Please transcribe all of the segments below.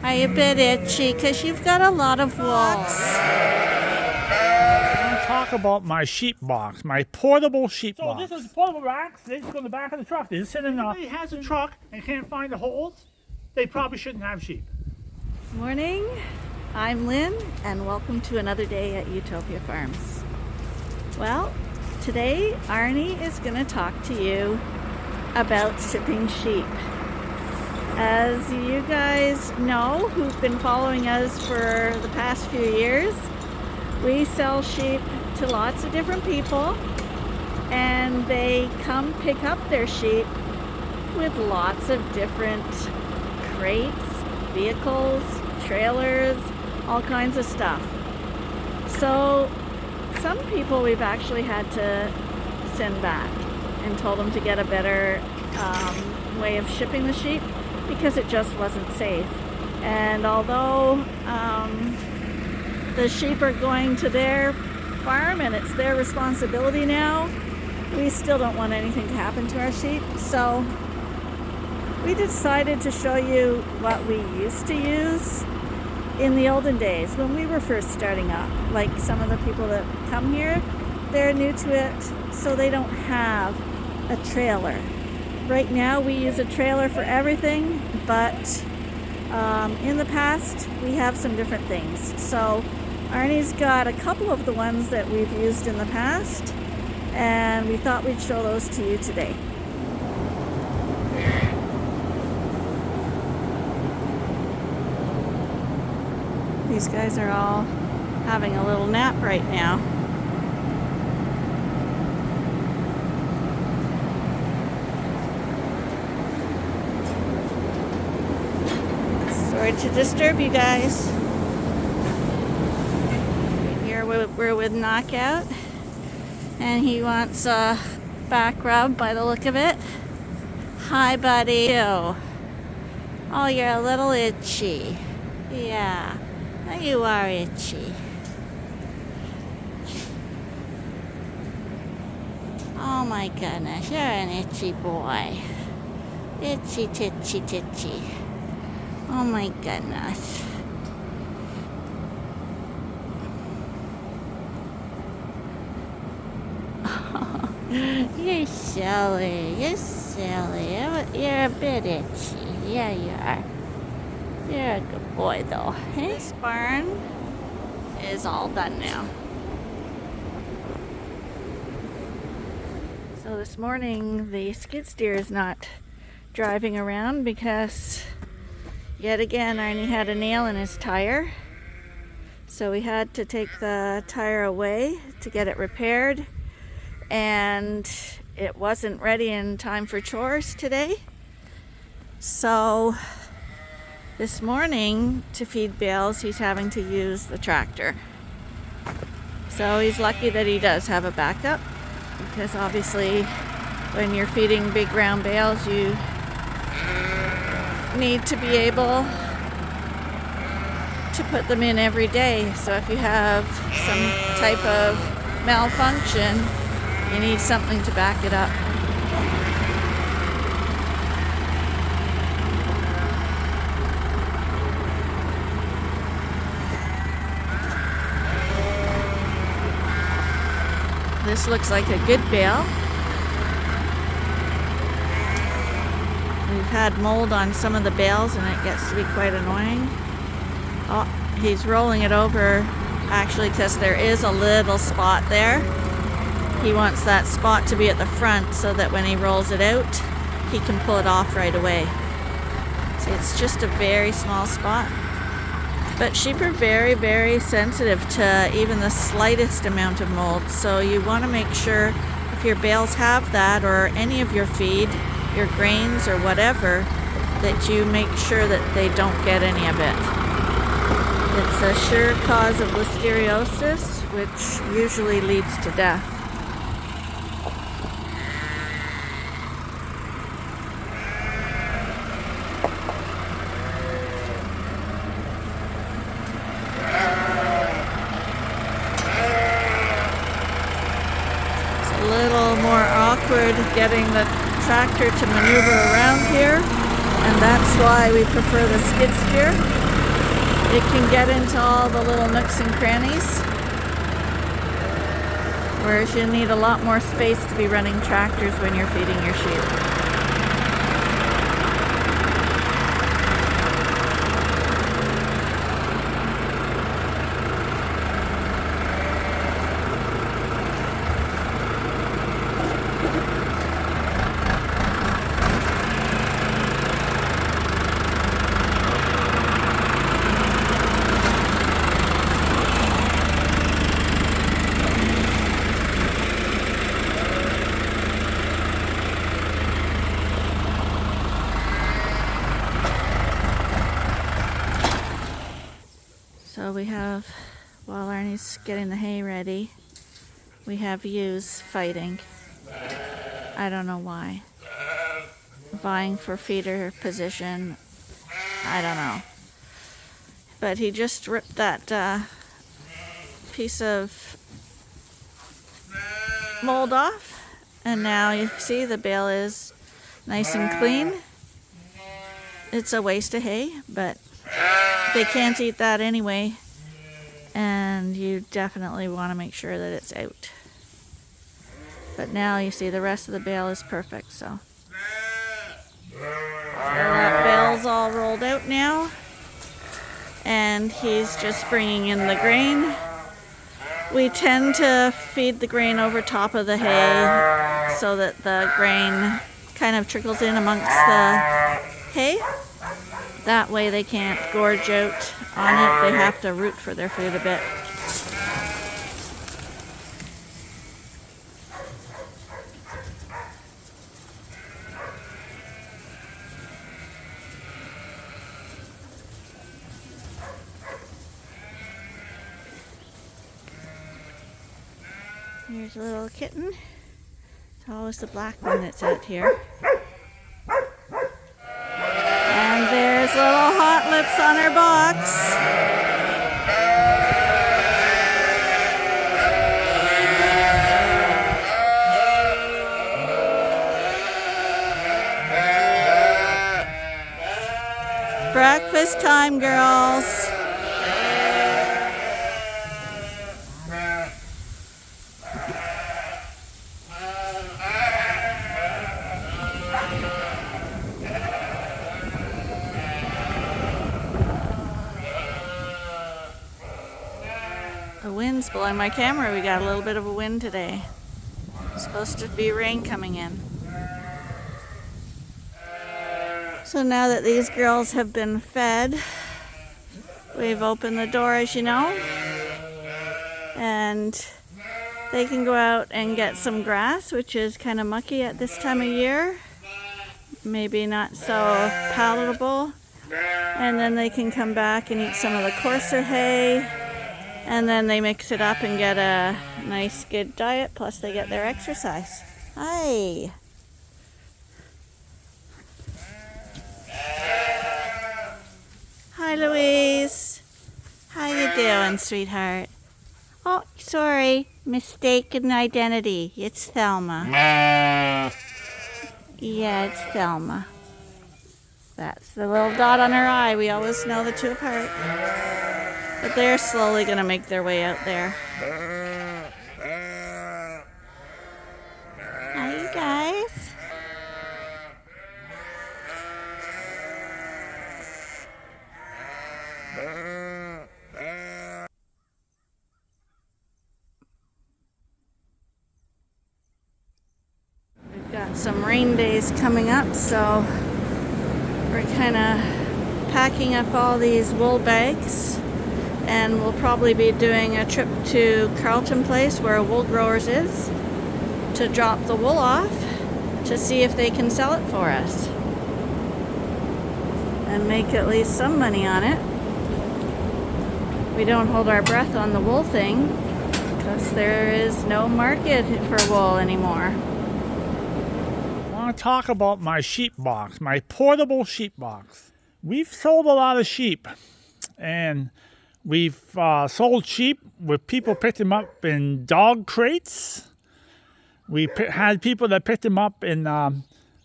Are you a bit itchy? Because you've got a lot of wool. I want to talk about my sheep box, my portable sheep box. So this is portable racks. They just go in the back of the truck. They just sit in. If anybody has a truck and can't find the holes, they probably shouldn't have sheep. Morning, I'm Lynn, and welcome to another day at Ewetopia Farms. Well, today Arnie is going to talk to you about shipping sheep. As you guys know, who've been following us for the past few years, we sell sheep to lots of different people, and they come pick up their sheep with lots of different crates, vehicles, trailers, all kinds of stuff. So some people we've actually had to send back and told them to get a better way of shipping the sheep because it just wasn't safe. And although the sheep are going to their farm and it's their responsibility now, we still don't want anything to happen to our sheep. So we decided to show you what we used to use in the olden days when we were first starting up. Like some of the people that come here, they're new to it, so they don't have a trailer. Right now we use a trailer for everything, but in the past we have some different things. So Arnie's got a couple of the ones that we've used in the past, and we thought we'd show those to you today. These guys are all having a little nap right now. Sorry to disturb you guys. Here we're with Knockout, and he wants a back rub by the look of it. Hi, buddy. Oh, you're a little itchy. Yeah. You are itchy. Oh my goodness, you're an itchy boy. Itchy titchy titchy. Oh my goodness. You're silly. You're silly. You're a bit itchy. Yeah, you are. You're a good boy, though. This barn is all done now. So this morning, the skid steer is not driving around because, yet again, Arnie had a nail in his tire. So we had to take the tire away to get it repaired. And it wasn't ready in time for chores today. So this morning, to feed bales, he's having to use the tractor. So he's lucky that he does have a backup, because obviously when you're feeding big round bales, you need to be able to put them in every day. So if you have some type of malfunction, you need something to back it up. This looks like a good bale. We've had mold on some of the bales and it gets to be quite annoying. Oh, he's rolling it over actually because there is a little spot there. He wants that spot to be at the front so that when he rolls it out, he can pull it off right away. See, it's just a very small spot. But sheep are very, very sensitive to even the slightest amount of mold. So you want to make sure if your bales have that, or any of your feed, your grains or whatever, that you make sure that they don't get any of it. It's a sure cause of listeriosis, which usually leads to death. Getting the tractor to maneuver around here, and that's why we prefer the skid steer. It can get into all the little nooks and crannies, whereas you need a lot more space to be running tractors when you're feeding your sheep. So we have, while Arnie's getting the hay ready, we have ewes fighting. I don't know why. Vying for feeder position. I don't know. But he just ripped that piece of mold off. And now you see the bale is nice and clean. It's a waste of hay, but they can't eat that anyway, and you definitely want to make sure that it's out. But now you see the rest of the bale is perfect, so that bale's all rolled out now, and he's just bringing in the grain. We tend to feed the grain over top of the hay so that the grain kind of trickles in amongst the hay. That way they can't gorge out on it. They have to root for their food a bit. Here's a little kitten. It's always the black one that's out here. And there's little Hot Lips on her box. Breakfast time, girls. The wind's blowing my camera. We got a little bit of a wind today. It's supposed to be rain coming in. So now that these girls have been fed, we've opened the door, as you know, and they can go out and get some grass, which is kind of mucky at this time of year. Maybe not so palatable. And then they can come back and eat some of the coarser hay. And then they mix it up and get a nice good diet, plus they get their exercise. Hi. Hi, Louise. How you doing, sweetheart? Oh, sorry. Mistaken identity. It's Thelma. Yeah, it's Thelma. That's the little dot on her eye. We always know the two apart. But they're slowly going to make their way out there. Hi, you guys. We've got some rain days coming up, so we're kind of packing up all these wool bags. And we'll probably be doing a trip to Carlton Place, where Wool Growers is, to drop the wool off to see if they can sell it for us and make at least some money on it. We don't hold our breath on the wool thing because there is no market for wool anymore. I want to talk about my sheep box, my portable sheep box. We've sold a lot of sheep, and we've sold sheep with people pick them up in dog crates. We had people that picked them up in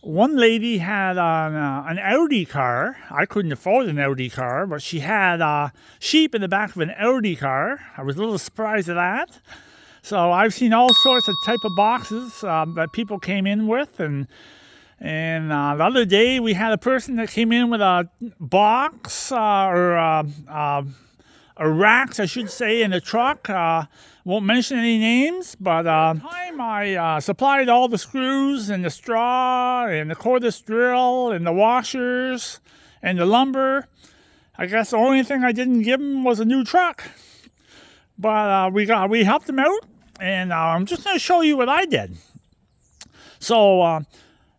one lady had an Audi car. I couldn't afford an Audi car, but she had sheep in the back of an Audi car. I was a little surprised at that. So I've seen all sorts of type of boxes that people came in with, and the other day we had a person that came in with a box or racks, I should say, in a truck. Won't mention any names, but the time I supplied all the screws and the straw and the cordless drill and the washers and the lumber. I guess the only thing I didn't give him was a new truck. But we helped him out, and I'm just going to show you what I did. So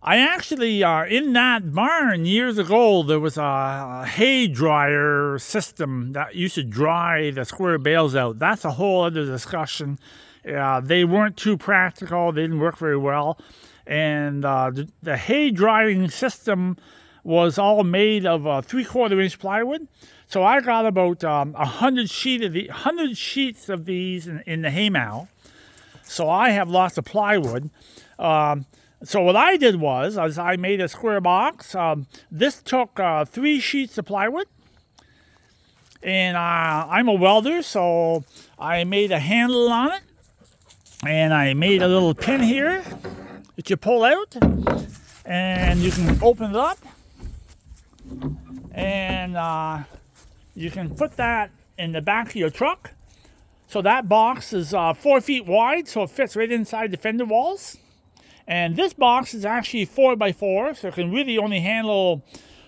I actually, in that barn years ago, there was a hay dryer system that used to dry the square bales out. That's a whole other discussion. They weren't too practical. They didn't work very well. And the hay drying system was all made of 3/4 inch plywood. So I got about 100 sheets of these in the hay mow. So I have lots of plywood. So what I did was I made a square box. This took 3 sheets of plywood. And I'm a welder, so I made a handle on it. And I made a little pin here that you pull out. And you can open it up. And you can put that in the back of your truck. So that box is 4 feet wide, so it fits right inside the fender walls. And this box is actually 4x4, so it can really only handle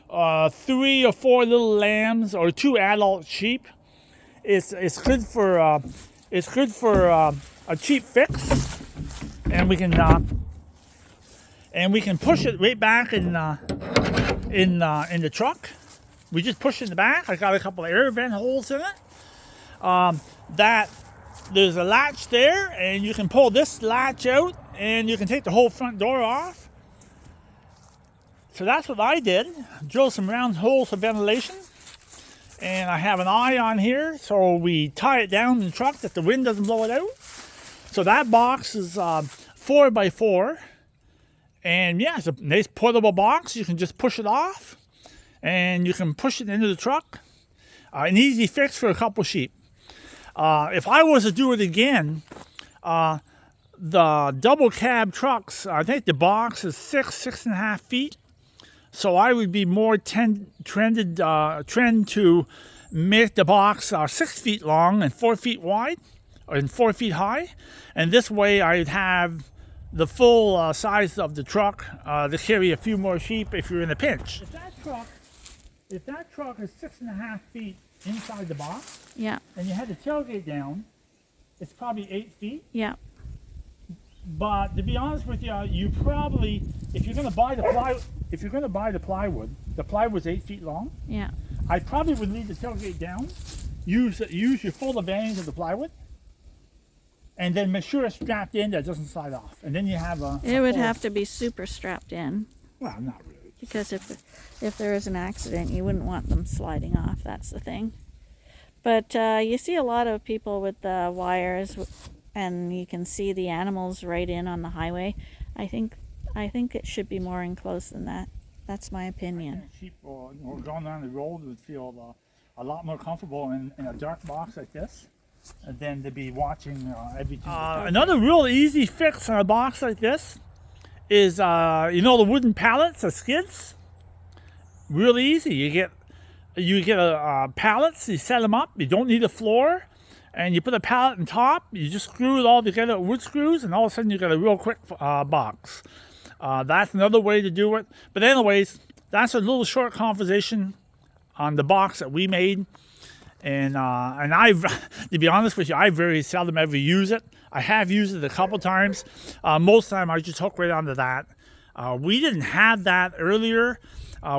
3 or 4 little lambs or 2 adult sheep. It's good for a cheap fix, and we can push it right back in the truck. We just push it in the back. I got a couple of air vent holes in it. There's a latch there, and you can pull this latch out, and you can take the whole front door off. So that's what I did. Drill some round holes for ventilation. And I have an eye on here, so we tie it down in the truck that the wind doesn't blow it out. So that box is 4x4. And yeah, it's a nice portable box. You can just push it off, and you can push it into the truck. An easy fix for a couple sheep. If I was to do it again, the double cab trucks, I think the box is 6.5 feet. So I would be more trend to make the box 6 feet long and 4 feet wide and 4 feet high. And this way I'd have the full size of the truck to carry a few more sheep if you're in a pinch. If that truck is 6.5 feet inside the box, Yeah. and you had the tailgate down, it's probably 8 feet. Yeah. But to be honest with you, you probably, if you're going to buy the plywood, the plywood's 8 feet long. Yeah. I probably would leave the tailgate down, use your full advantage of the plywood, and then make sure it's strapped in that it doesn't slide off. And then you have It would have to be super strapped in, well, not really. because if there is an accident, you wouldn't want them sliding off. That's the thing. But you see a lot of people with the wires, and you can see the animals right in on the highway. I think it should be more enclosed than that. That's my opinion. Sheep or going down the road would feel a lot more comfortable in a dark box like this than to be watching everything. Another real easy fix on a box like this is the wooden pallets or skids. Really easy. You get pallets. You set them up. You don't need a floor, and you put a pallet on top. You just screw it all together with wood screws, and all of a sudden you got a real quick box. That's another way to do it. But anyways, that's a little short conversation on the box that we made. And I've, to be honest with you, I very seldom ever use it. I have used it a couple times. Most of the time I just hook right onto that. We didn't have that earlier.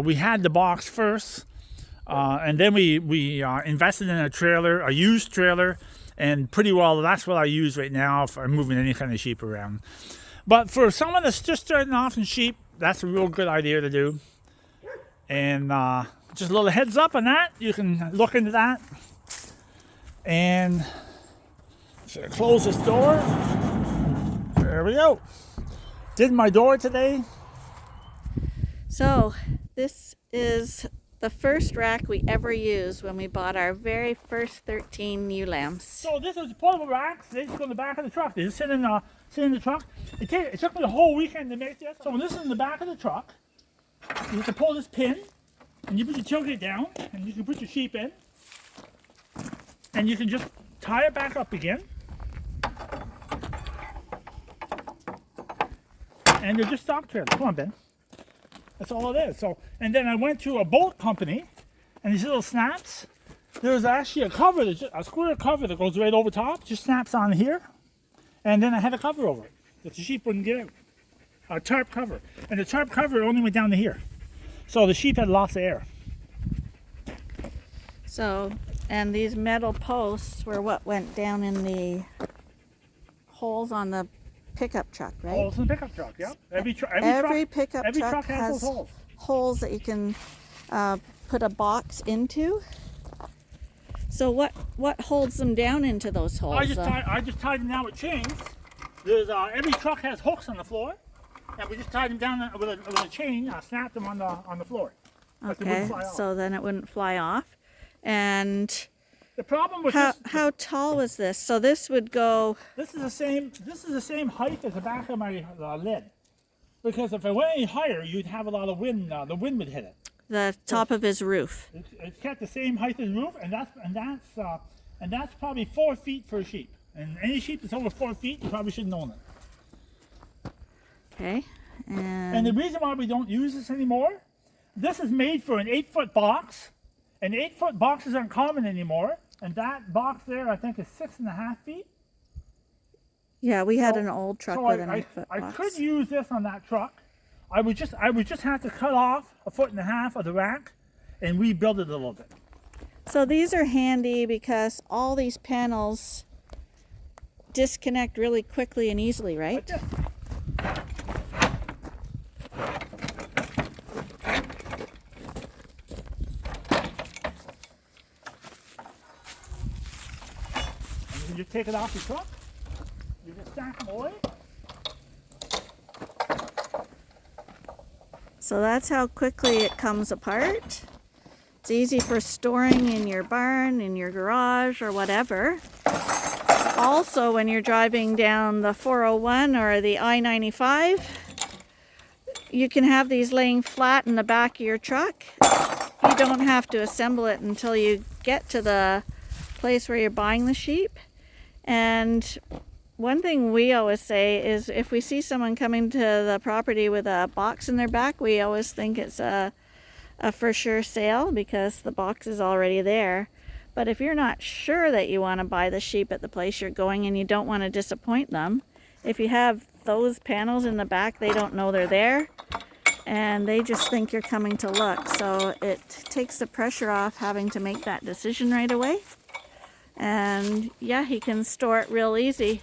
We had the box first. And then we invested in a used trailer. And pretty well, that's what I use right now if I'm moving any kind of sheep around. But for someone that's just starting off in sheep, that's a real good idea to do. And just a little heads up on that. You can look into that. And so close this door. There we go. Did my door today. So this is the first rack we ever used when we bought our very first 13 ewe lambs. So this is portable racks. They just go in the back of the truck. They just sit in the truck. It took me the whole weekend to make this. So when this is in the back of the truck, you have to pull this pin, and you put your tailgate down, and you can put your sheep in, and you can just tie it back up again. And they're just stock trailers. Come on, Ben. That's all it is. So, and then I went to a bolt company, and these little snaps. There's actually a cover, a square cover that goes right over top. Just snaps on here, and then I had a cover over it that the sheep wouldn't get out. A tarp cover, and the tarp cover only went down to here, so the sheep had lots of air. So, and these metal posts were what went down in the holes on the pickup truck, right? Holes in the pickup truck, yeah. Every pickup truck has those holes that you can put a box into. So what holds them down into those holes? I just tied them down with chains. There's every truck has hooks on the floor, and we just tied them down with a chain. Snapped them on the floor. Okay, so then it wouldn't fly off. And the problem with how tall was this? So this would go. This is the same height as the back of my lid. Because if it went any higher, you'd have a lot of wind. The wind would hit it. The top of his roof. It's kept the same height as the roof, and that's probably 4 feet for a sheep. And any sheep that's over 4 feet, you probably shouldn't own it. Okay. And the reason why we don't use this anymore, this is made for an 8-foot box, and 8-foot boxes aren't common anymore. And that box there, I think, is 6.5 feet. Yeah, we had an old truck with an 8-foot box. I could use this on that truck. I would just have to cut off 1.5 feet of the rack and rebuild it a little bit. So these are handy because all these panels disconnect really quickly and easily, right? Like this. And you just take it off your truck. You just stack them away. So that's how quickly it comes apart. It's easy for storing in your barn, in your garage, or whatever. Also, when you're driving down the 401 or the I-95, you can have these laying flat in the back of your truck. You don't have to assemble it until you get to the place where you're buying the sheep. And one thing we always say is if we see someone coming to the property with a box in their back, we always think it's a for sure sale because the box is already there. But if you're not sure that you want to buy the sheep at the place you're going and you don't want to disappoint them, if you have those panels in the back, they don't know they're there and they just think you're coming to look. So it takes the pressure off having to make that decision right away. And yeah, he can store it real easy.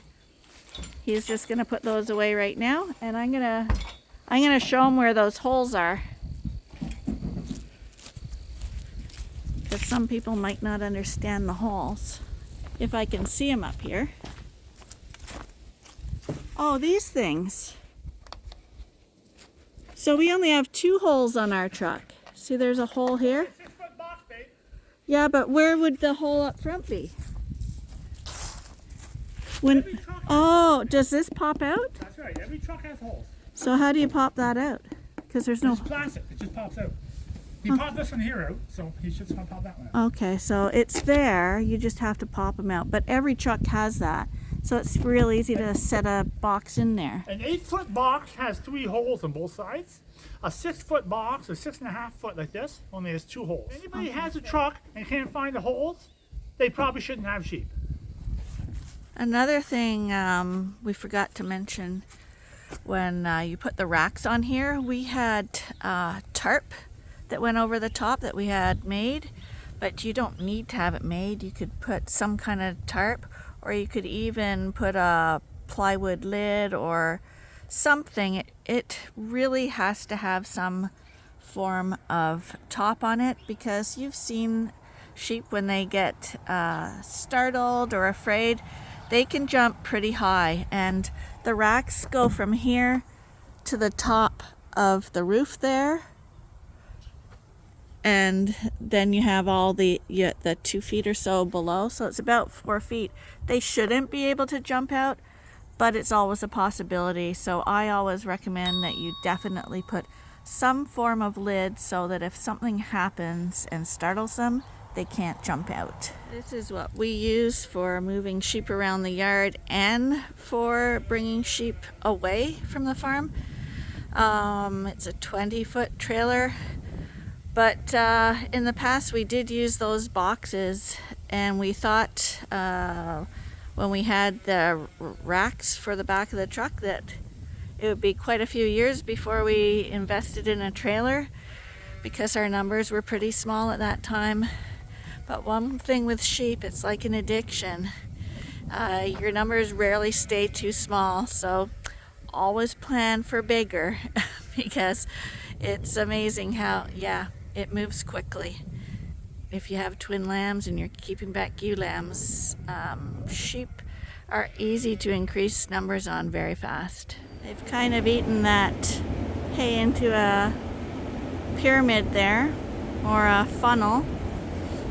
He's just going to put those away right now, and I'm going to show him where those holes are. Because some people might not understand the holes. If I can see them up here. Oh, these things. So we only have 2 holes on our truck. See, there's a hole here. 6-foot box, babe. Yeah, but where would the hole up front be? Does this pop out? That's right. Every truck has holes. So how do you pop that out? Because there's no. It's plastic. It just pops out. He popped this one here out, so he should pop that one out. Okay, so it's there. You just have to pop them out. But every truck has that, so it's real easy to set a box in there. An 8-foot box has 3 holes on both sides. A 6-foot box, or 6.5 foot like this, only has 2 holes. If anybody has a truck and can't find the holes, they probably shouldn't have sheep. Another thing we forgot to mention when you put the racks on here, we had tarp that went over the top that we had made, but you don't need to have it made. You could put some kind of tarp, or you could even put a plywood lid or something. It really has to have some form of top on it, because you've seen sheep when they get startled or afraid, they can jump pretty high, and the racks go from here to the top of the roof there, and then you have all the 2 feet or so below, so it's about 4 feet. They shouldn't be able to jump out, but it's always a possibility. So I always recommend that you definitely put some form of lid so that if something happens and startles them, they can't jump out. This is what we use for moving sheep around the yard and for bringing sheep away from the farm. It's a 20-foot trailer, but in the past we did use those boxes, and we thought when we had the racks for the back of the truck that it would be quite a few years before we invested in a trailer, because our numbers were pretty small at that time. But one thing with sheep, it's like an addiction. Your numbers rarely stay too small, so always plan for bigger because it's amazing how, it moves quickly. If you have twin lambs and you're keeping back ewe lambs, sheep are easy to increase numbers on very fast. They've kind of eaten that hay into a pyramid there, or a funnel.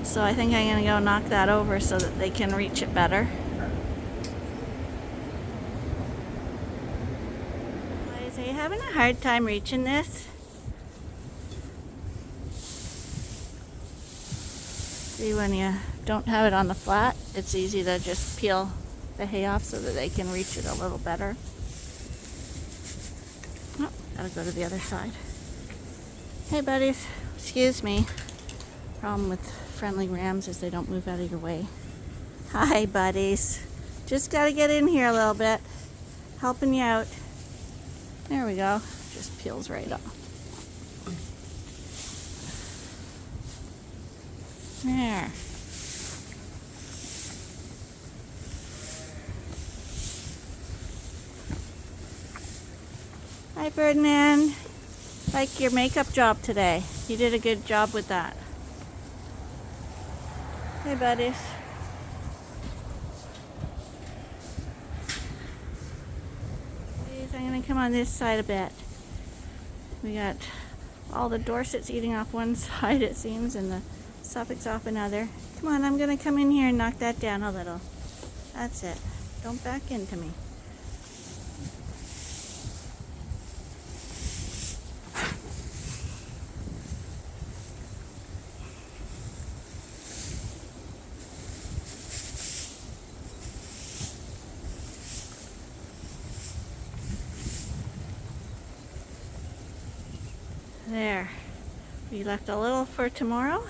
So I think I'm going to go knock that over so that they can reach it better. Guys, are you having a hard time reaching this? See, when you don't have it on the flat, it's easy to just peel the hay off so that they can reach it a little better. Oh, gotta go to the other side. Hey buddies, excuse me. Problem with friendly rams is they don't move out of your way. Hi buddies. Just gotta get in here a little bit. Helping you out. There we go. Just peels right off. There. Hi Ferdinand. Like your makeup job today. You did a good job with that. Hey buddies. Please, I'm going to come on this side a bit. We got all the Dorsets eating off one side, it seems, and the Suffolk's off another. Come on, I'm going to come in here and knock that down a little. That's it. Don't back into me. There. We left a little for tomorrow,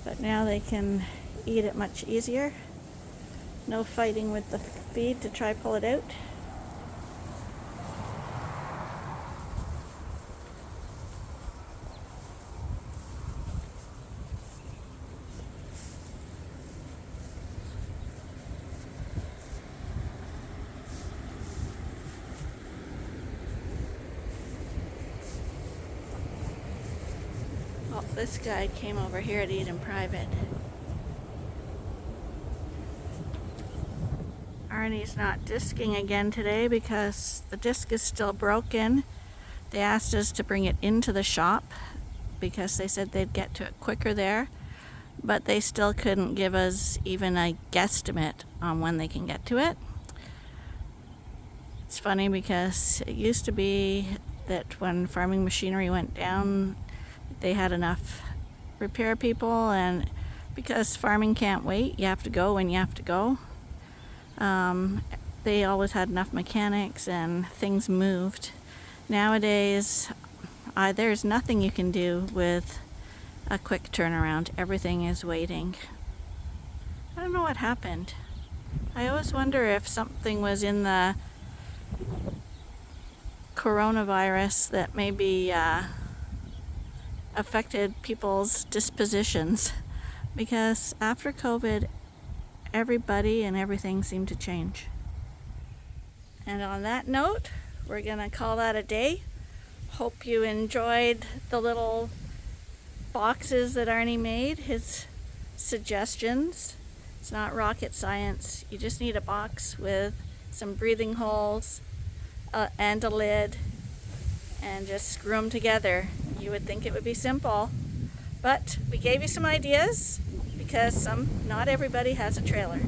but now they can eat it much easier. No fighting with the feed to try pull it out. Oh, this guy came over here to eat in private. Arnie's not disking again today because the disc is still broken. They asked us to bring it into the shop because they said they'd get to it quicker there, but they still couldn't give us even a guesstimate on when they can get to it. It's funny because it used to be that when farming machinery went down, they had enough repair people, and because farming can't wait, you have to go when you have to go. They always had enough mechanics and things moved. Nowadays, there's nothing you can do with a quick turnaround. Everything is waiting. I don't know what happened. I always wonder if something was in the coronavirus that maybe affected people's dispositions, because after COVID, everybody and everything seemed to change. And on that note, we're gonna call that a day. Hope you enjoyed the little boxes that Arnie made, his suggestions. It's not rocket science. You just need a box with some breathing holes and a lid, and just screw them together. You would think it would be simple, But we gave you some ideas because not everybody has a trailer.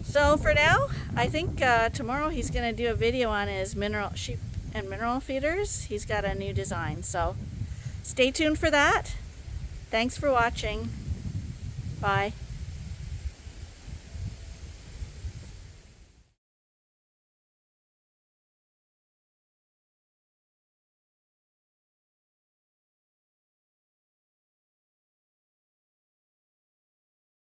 So for now, I think tomorrow he's going to do a video on his sheep and mineral feeders. He's got a new design, so stay tuned for that. Thanks for watching. Bye.